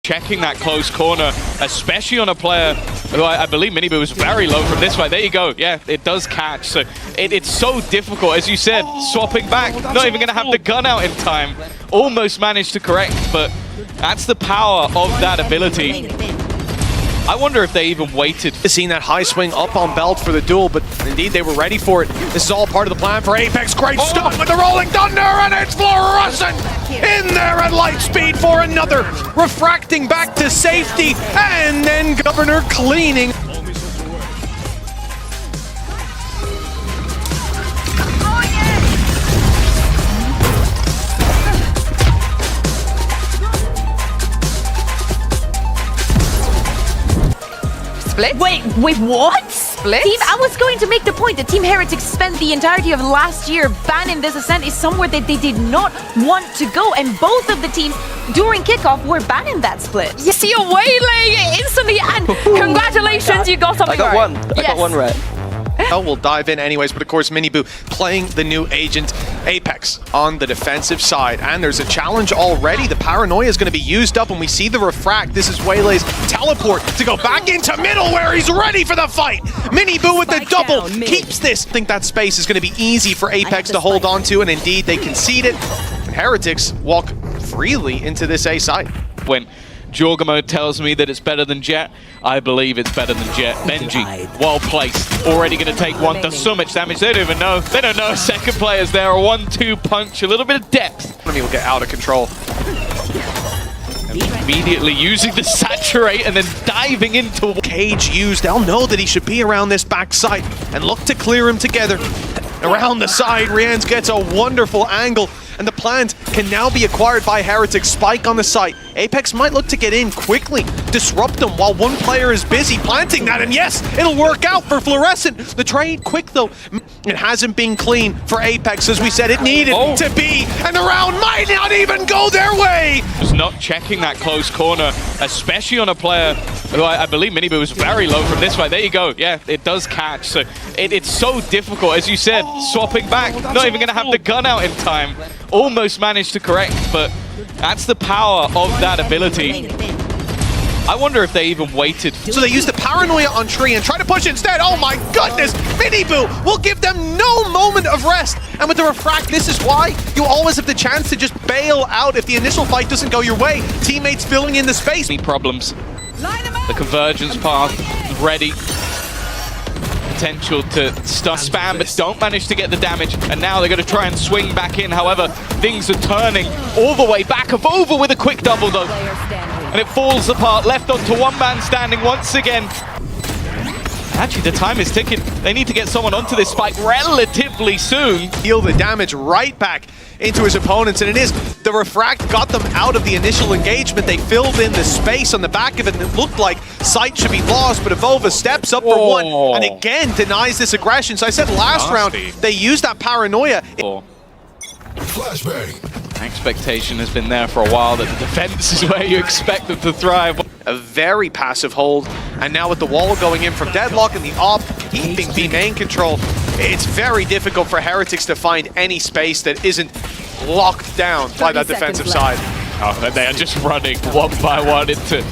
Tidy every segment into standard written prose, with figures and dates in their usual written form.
Checking that close corner, especially on a player who I believe Miniboo was very low from this fight. There you go. Yeah, it does catch. So it's so difficult, as you said, swapping back. Not even going to have the gun out in time. Almost managed to correct, but that's the power of that ability. I wonder if they even waited. Seeing that high swing up on Belt for the duel, but indeed they were ready for it. This is all part of the plan for APAC. Great stuff with the Rolling Thunder, and it's Fluorescent in there at light speed for another. Refracting back to safety, and then Governor cleaning. Split? Wait, what? Split? Team, I was going to make the point that Team Heretics spent the entirety of last year banning this ascent is somewhere that they did not want to go, and both of the teams during kickoff were banning that split. You see a Waylay instantly, and congratulations, you got something right. I got one right. We'll dive in anyways, but of course Miniboo playing the new agent Apex on the defensive side, and there's a challenge already. The paranoia is going to be used up when we see the refract. This is Waylay's teleport to go back into middle where he's ready for the fight. Miniboo with the double keeps this. I think that space is going to be easy for Apex to hold on to, and indeed they concede it. Heretics walk freely into this A site. When Jorgamo tells me that it's better than Jet, I believe it's better than Jet. Benji, well placed, already going to take one, does so much damage, they don't even know. They don't know a second player's there, a 1-2 punch, a little bit of depth. Enemy will get out of control. Immediately using the saturate and then diving into Cage used, they'll know that he should be around this backside and look to clear him together. Around the side, Rians gets a wonderful angle, and the plant can now be acquired by Heretics. Spike on the site. Apex might look to get in quickly, disrupt them while one player is busy planting that, and yes, it'll work out for Fluorescent. The trade quick though. It hasn't been clean for Apex as we said it needed to be, and the round might not even go their way. Just not checking that close corner, especially on a player who I believe Miniboo was very low from this fight. There you go. Yeah, it does catch. So it's so difficult, as you said, swapping back. Not even going to have the gun out in time. Almost managed to correct, but that's the power of that ability. I wonder if they even waited. So they use the paranoia on Tree and try to push instead. Oh my goodness! Miniboo will give them no moment of rest. And with the refract, this is why you always have the chance to just bail out if the initial fight doesn't go your way. Teammates filling in the space. Any problems? The convergence path ready. Potential to stun spam, but don't manage to get the damage, and now they're going to try and swing back in. However, things are turning all the way back. Over with a quick double though, and it falls apart, left onto one man standing once again. Actually, the time is ticking. They need to get someone onto this spike relatively soon. Heal the damage right back into his opponents, and it is the refract got them out of the initial engagement. They filled in the space on the back of it, and it looked like sight should be lost, but Avova steps up for one and again denies this aggression. So I said last round they used that paranoia. Flashbang. Expectation has been there for a while that the defense is where you expect them to thrive. A very passive hold, and now with the wall going in from Deadlock and the op keeping B main control, it's very difficult for Heretics to find any space that isn't locked down by that defensive side. Oh, they are just running one by one into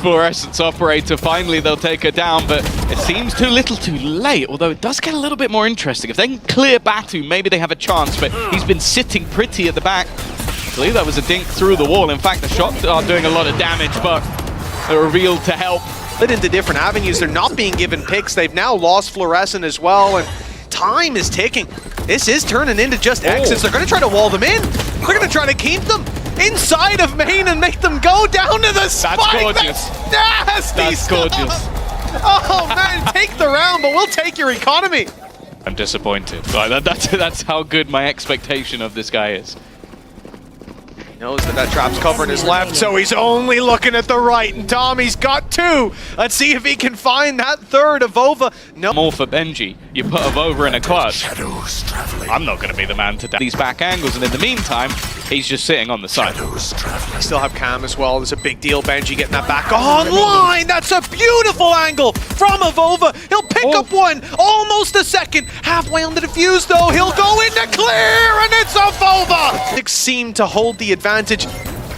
Fluorescence Operator. Finally, they'll take her down, but it seems too little too late, although it does get a little bit more interesting. If they can clear Batu, maybe they have a chance, but he's been sitting pretty at the back. I believe that was a dink through the wall. In fact, the shots are doing a lot of damage, but they're revealed to help. Split into different avenues. They're not being given picks. They've now lost Fluorescent as well, and time is ticking. This is turning into just exits. They're going to try to wall them in. They're going to try to keep them inside of main and make them go down to the spike. That's gorgeous. That's nasty That's gorgeous. Oh man, take the round, but we'll take your economy. I'm disappointed. That's how good my expectation of this guy is. Knows that trap's covering his left, so he's only looking at the right, and Tommy's got two. Let's see if he can find that third. Avova. No. More for Benji. You put Avova in a clutch. I'm not going to be the man to these back angles, and in the meantime, he's just sitting on the side. They still have Cam as well. There's a big deal. Benji getting that back online. That's a beautiful angle from Avova. He'll pick up one, almost a second. Halfway on the defuse, though. He'll go into clear, and it's Avova. Seem to hold the advantage.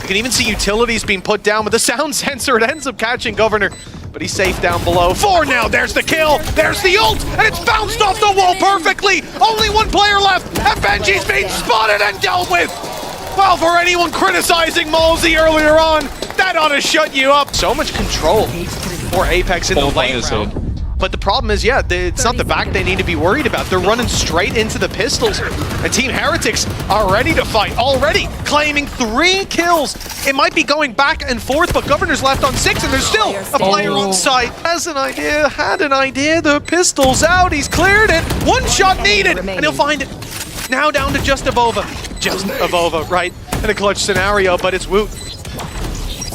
You can even see utilities being put down with the sound sensor. It ends up catching Governor, but he's safe down below. 4 now, there's the kill, there's the ult, and it's bounced off the wall perfectly. Only 1 player left, and Benji's being spotted and dealt with. Well, for anyone criticizing Malsey earlier on, that ought to shut you up. So much control for Apex in the late round. But the problem is, yeah, it's not the back they need to be worried about. They're running straight into the pistols. And Team Heretics are ready to fight already, claiming 3 kills. It might be going back and forth, but Governor's left on 6, and there's still a player on site. Has an idea, had an idea, the pistol's out, he's cleared it. 1 shot needed, and he'll find it. Now down to just Avova. Just Avova, right? In a clutch scenario, but it's Woot.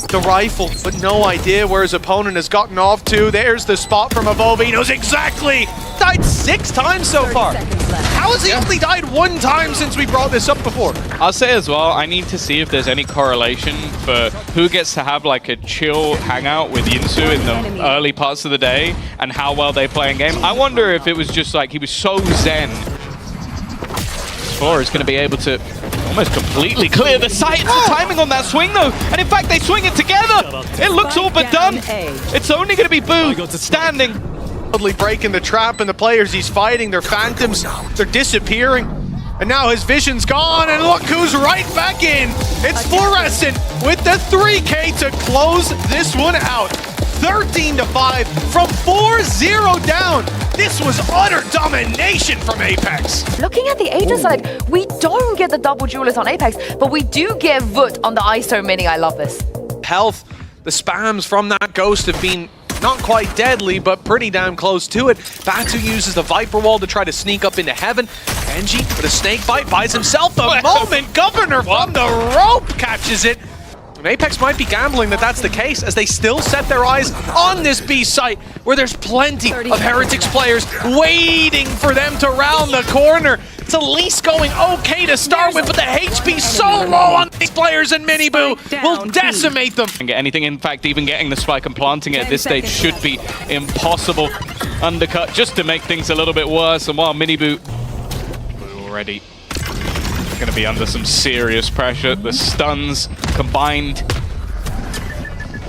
The rifle, but no idea where his opponent has gotten off to. There's the spot from Avova. He knows exactly. Died 6 times so far. How has he only died 1 time since we brought this up before? I'll say as well, I need to see if there's any correlation for who gets to have like a chill hangout with Yinsu in the early parts of the day and how well they play in game. I wonder if it was just like he was so zen. Or is going to be able to almost completely clear the site. It's the timing on that swing though, and in fact they swing it together. It looks all but done. It's only going to be Boo standing. Breaking the trap, and the players he's fighting, they're phantoms, they're disappearing. And now his vision's gone, and look who's right back in. It's Fluorescent with the 3K to close this one out. 13-5 from 4-0 down. This was utter domination from Apex. Looking at the Aegis side, we don't get the double duelist on Apex, but we do get Voot on the ISO mini. I love this. Health, the spams from that Ghost have been not quite deadly, but pretty damn close to it. Batu uses the Viper Wall to try to sneak up into heaven. Benji with a snake bite buys himself the moment. Governor from the rope catches it. And Apex might be gambling that that's the case, as they still set their eyes on this B site, where there's plenty of Heretics players waiting for them to round the corner. It's at least going okay to start with, but the HP so low on these players, and Miniboo will decimate them. And get anything, in fact, even getting the spike and planting it at this stage should be impossible. Undercut just to make things a little bit worse, and while Miniboo already going to be under some serious pressure. The stuns combined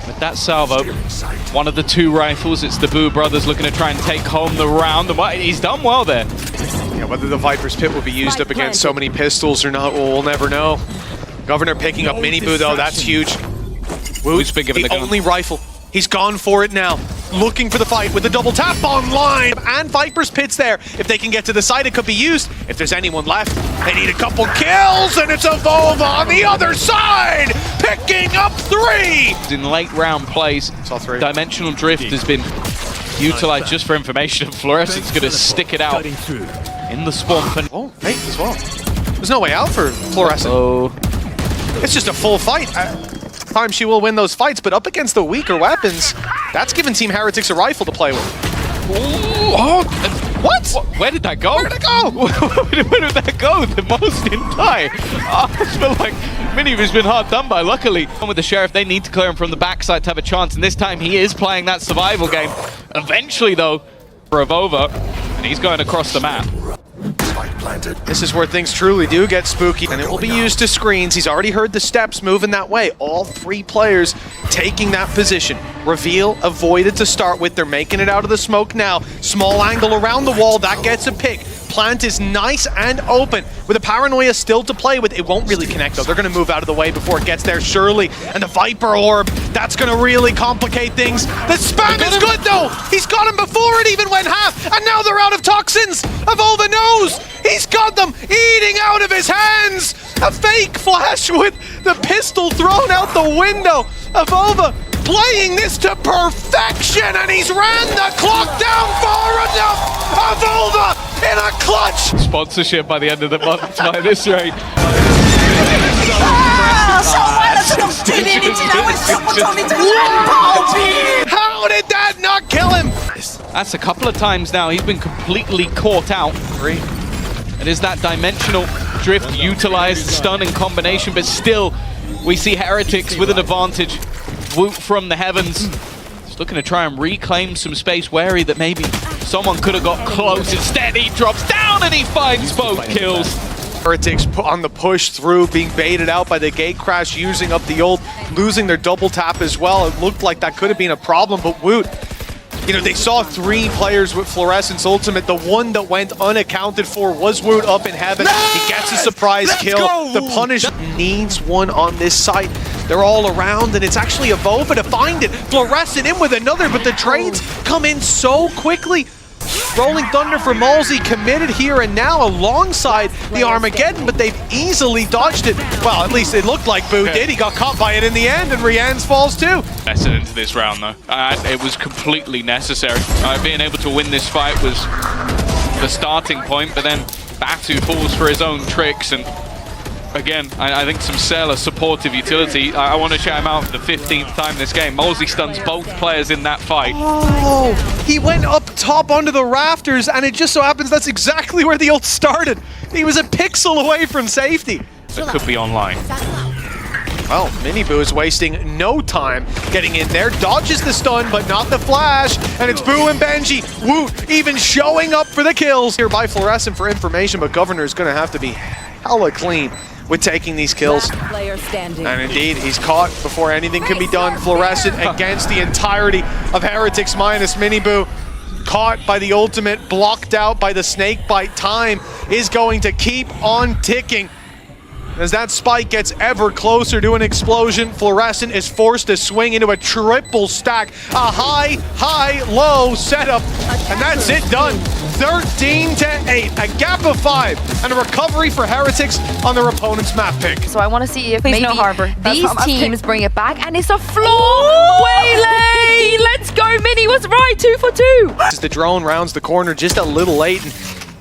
with that salvo. One of the 2 rifles, it's the Boo brothers looking to try and take home the round. He's done well there. Yeah, whether the Viper's Pit will be used up against so many pistols or not, we'll never know. Governor picking up Miniboo though, that's huge. Who's been given the gun? Only rifle. He's gone for it now. Looking for the fight with the double tap online. And Viper's Pit's there. If they can get to the side, it could be used. If there's anyone left, they need a couple kills, and it's Avova on the other side, picking up 3. In late round plays, Dimensional Drift has been utilized just for information. Fluorescent's going to stick it out in the spawn. Oh, fake as well. There's no way out for Fluorescent. Oh. It's just a full fight. Time she will win those fights, but up against the weaker weapons, that's given Team Heretics a rifle to play with. Oh, what? Where did that go? Where did it go? Where did that go? The most didn't die. I feel like Miniboo's been hard done by. Luckily, with the Sheriff, they need to clear him from the backside to have a chance, and this time he is playing that survival game. Eventually, though, for Avova, and he's going across the map. This is where things truly do get spooky, and it will be used to screens. He's already heard the steps moving that way. All 3 players taking that position. Reveal avoided to start with. They're making it out of the smoke now. Small angle around the wall, that gets a pick. Plant is nice and open. With a Paranoia still to play with, it won't really connect though. They're going to move out of the way before it gets there, surely. And the Viper Orb, that's going to really complicate things. The spam is good though! He's got him before it even went half, and now they're out of toxins! Avova knows! He's got them eating out of his hands! A fake flash with the pistol thrown out the window. Avova playing this to perfection, and he's ran the clock down far enough! Avova in a clutch! Sponsorship by the end of the month by this rate. How did that not kill him? That's a couple of times now. He's been completely caught out. 3. It is that Dimensional Drift utilized stun in combination, but still we see Heretics with an advantage. Woot from the heavens. Just looking to try and reclaim some space, wary that maybe someone could have got close. Instead, he drops down and he finds both kills. Heretics on the push through, being baited out by the gate crash, using up the ult, losing their double tap as well. It looked like that could have been a problem, but Woot, you know, they saw 3 players with Fluorescence ultimate. The one that went unaccounted for was Woot up in heaven. He gets a surprise kill. The punish needs one on this site. They're all around, and it's actually Avova to find it. Fluorescent in with another, but the trades come in so quickly. Rolling Thunder for Malsey committed here and now alongside the Armageddon, but they've easily dodged it. Well, at least it looked like Boo did. He got caught by it in the end, and Rian's falls too. Invested into this round though. It was completely necessary. Being able to win this fight was the starting point, but then Batu falls for his own tricks, and again, I think some Sailor supportive utility. I want to shout him out for the 15th time this game. Malsey stuns both players in that fight. Oh, he went up top onto the rafters, and it just so happens that's exactly where the ult started. He was a pixel away from safety. It could be online. Well, Miniboo is wasting no time getting in there. Dodges the stun, but not the flash. And it's Boo and Benji. Woot even showing up for the kills. Here by Fluorescent for information, but Governor is going to have to be hella clean with taking these kills. And indeed, he's caught before anything can be done. Fluorescent against the entirety of Heretics minus Miniboo. Caught by the ultimate, blocked out by the snake bite. Time is going to keep on ticking. As that spike gets ever closer to an explosion, Fluorescent is forced to swing into a triple stack. A high, high, low setup. And that's it done. 13-8, a gap of 5, and a recovery for Heretics on their opponent's map pick. So I want to see if Please maybe no Harbor. these teams bring it back, and it's a floor. Waylay! Let's go, Mini was right, 2 for 2. As the drone rounds the corner just a little late, and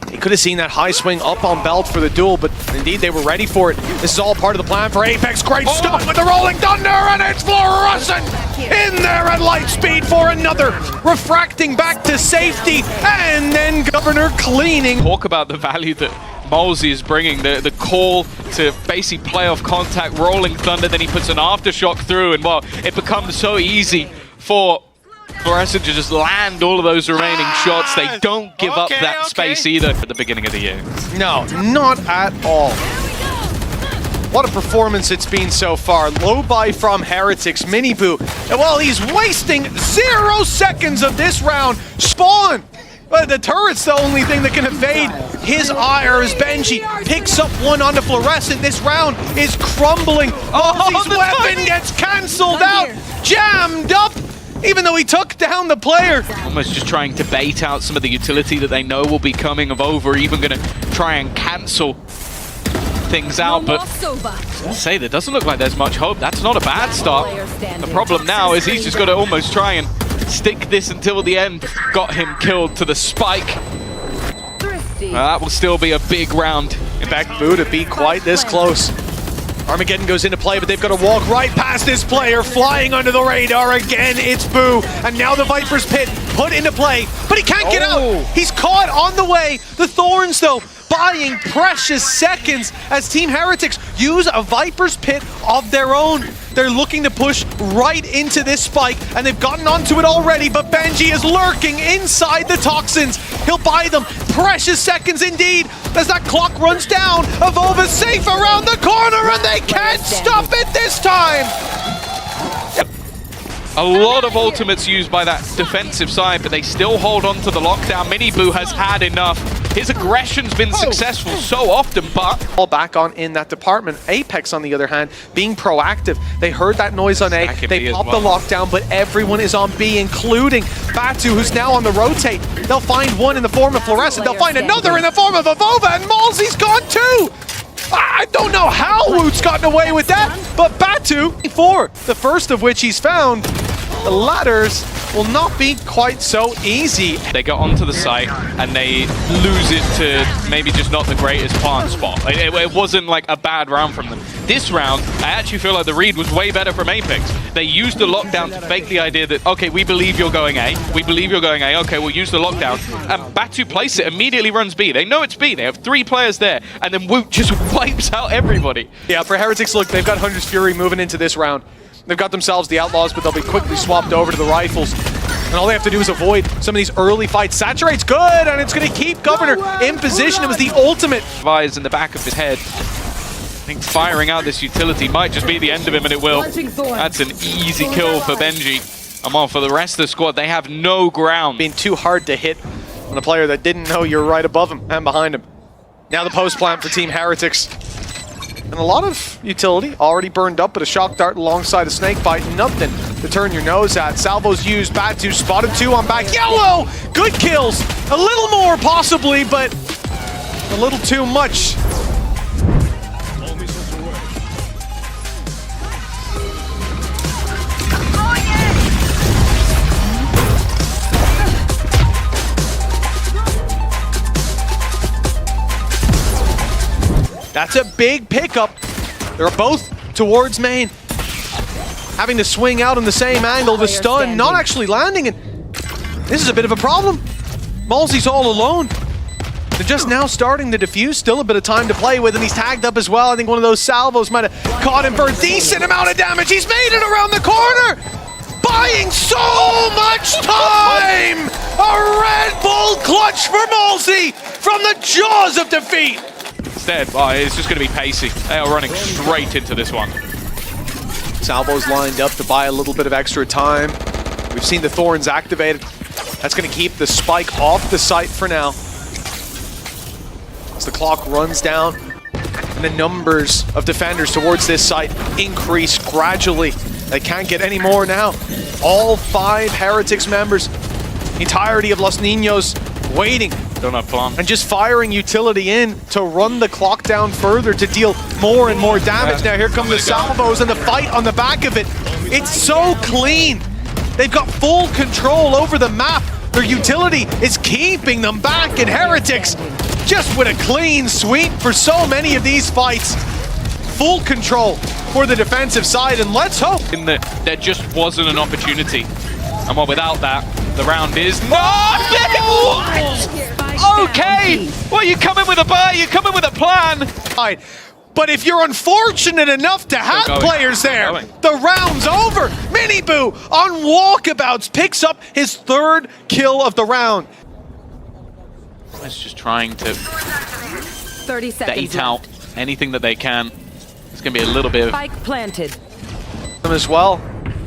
he could have seen that high swing up on Belt for the duel, but indeed they were ready for it. This is all part of the plan for Apex. Great stop with the Rolling Thunder, and it's Fluorescent in there at light speed for another. Refracting back to safety, and then Governor cleaning. Talk about the value that Malsey is bringing, the call to basically play off contact, Rolling Thunder, then he puts an aftershock through, and well, it becomes so easy for Fluorescent to just land all of those remaining shots. They don't give up that space either at the beginning of the year. No, not at all. What a performance it's been so far. Low buy from Heretics. Miniboo, and well, he's wasting 0 seconds of this round. Spawn! But the turret's the only thing that can evade his ire as Benji picks up one onto Fluorescent. This round is crumbling. His weapon gets cancelled out, jammed up, even though he took down the player. Almost just trying to bait out some of the utility that they know will be coming of over, even going to try and cancel things out, but I say there doesn't look like there's much hope. That's not a bad start. The problem now is he's just got to almost try and stick this until the end. Got him killed to the spike. That will still be a big round. In fact, Boo to be quite this close. Armageddon goes into play, but they've got to walk right past this player, flying under the radar. Again, it's Boo. And now the Viper's Pit put into play, but he can't get out. He's caught on the way. The Thorns, though, buying precious seconds as Team Heretics use a Viper's Pit of their own. They're looking to push right into this spike, and they've gotten onto it already, but Benji is lurking inside the toxins. He'll buy them precious seconds indeed as that clock runs down. Avova's safe around the corner, and they can't stop it this time. A lot of ultimates used by that defensive side, but they still hold on to the lockdown. Miniboo has had enough. His aggression's been successful so often, but all back on in that department. Apex, on the other hand, being proactive. They heard that noise on A, they popped the lockdown, but everyone is on B, including Batu, who's now on the rotate. They'll find one in the form of Fluorescent, they'll find another in the form of Avova, and Malsey's gone too! I don't know how Woot's gotten away with that, but Batu, 4, the first of which he's found. The ladders will not be quite so easy. They go onto the site and they lose it to maybe just not the greatest plant spot. It wasn't like a bad round from them. This round, I actually feel like the read was way better from Apex. They used the lockdown to fake the idea that, okay, we believe you're going A. We believe you're going A. Okay, we'll use the lockdown. And Batu plays it, immediately runs B. They know it's B. They have 3 players there. And then Woot just wipes out everybody. Yeah, for Heretics, look, they've got Hunter's Fury moving into this round. They've got themselves the Outlaws, but they'll be quickly swapped over to the Rifles. And all they have to do is avoid some of these early fights. Saturate's good, and it's going to keep Governor in position. It was the ultimate. Fires in the back of his head. I think firing out this utility might just be the end of him, and it will. That's an easy kill for Benji. And well, for the rest of the squad, they have no ground. Being too hard to hit on a player that didn't know you're right above him and behind him. Now the post plant for Team Heretics. And a lot of utility already burned up, but a shock dart alongside a snake bite, nothing to turn your nose at. Salvo's used, Batu spotted 2 on back. Yellow! Good kills! A little more possibly, but a little too much. That's a big pickup. They're both towards main. Having to swing out on the same angle, the stun not actually landing, and this is a bit of a problem. Malzy's all alone. They're just now starting to defuse, still a bit of time to play with, and he's tagged up as well. I think one of those salvos might have caught him for a decent amount of damage. He's made it around the corner, buying so much time! A Red Bull clutch for Malzy from the jaws of defeat. Instead, it's just going to be pacey. They are running straight into this one. Salvo's lined up to buy a little bit of extra time. We've seen the Thorns activated. That's going to keep the spike off the site for now. As the clock runs down, and the numbers of defenders towards this site increase gradually. They can't get any more now. All 5 Heretics members, the entirety of Los Niños waiting. Don't have plan. And just firing utility in to run the clock down further to deal more and more damage. Now here come the salvos and the fight on the back of it. It's so clean. They've got full control over the map. Their utility is keeping them back, and Heretics just with a clean sweep for so many of these fights. Full control for the defensive side, and let's hope. In that there just wasn't an opportunity. And well, without that, the round is not. What? Okay. Well, you come in with a buy, you come in with a plan. But if you're unfortunate enough to have players there, the round's over. Miniboo on walkabouts picks up his 3rd kill of the round. It's just trying to 30 seconds bait out anything that they can. It's going to be a little bit of spike planted. Them as well.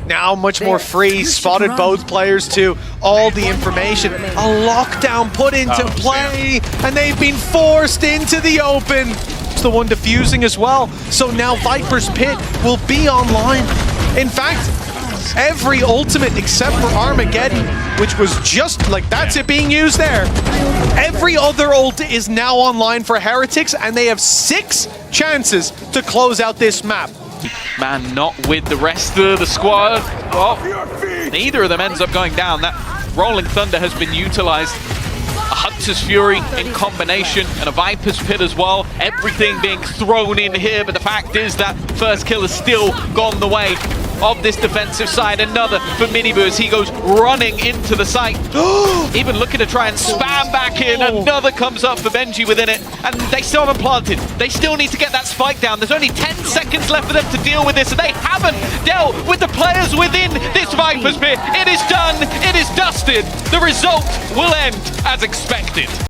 Now much more free, spotted both players too. All the information, a lockdown put into play, and they've been forced into the open. It's the one defusing as well. So now Viper's Pit will be online. In fact, every ultimate except for Armageddon, which was just like, that's it being used there. Every other ult is now online for Heretics, and they have 6 chances to close out this map. Man, not with the rest of the squad. Well, neither of them ends up going down. That Rolling Thunder has been utilized. A Hunter's Fury in combination and a Viper's Pit as well. Everything being thrown in here, but the fact is that first kill has still gone the way of this defensive side. Another for Miniboo as he goes running into the site. Even looking to try and spam back in. Another comes up for Benji within it, and they still haven't planted. They still need to get that spike down. There's only 10 seconds left for them to deal with this, and they haven't dealt with the players within this Viper's Pit. It is done. It is dusted. The result will end as expected.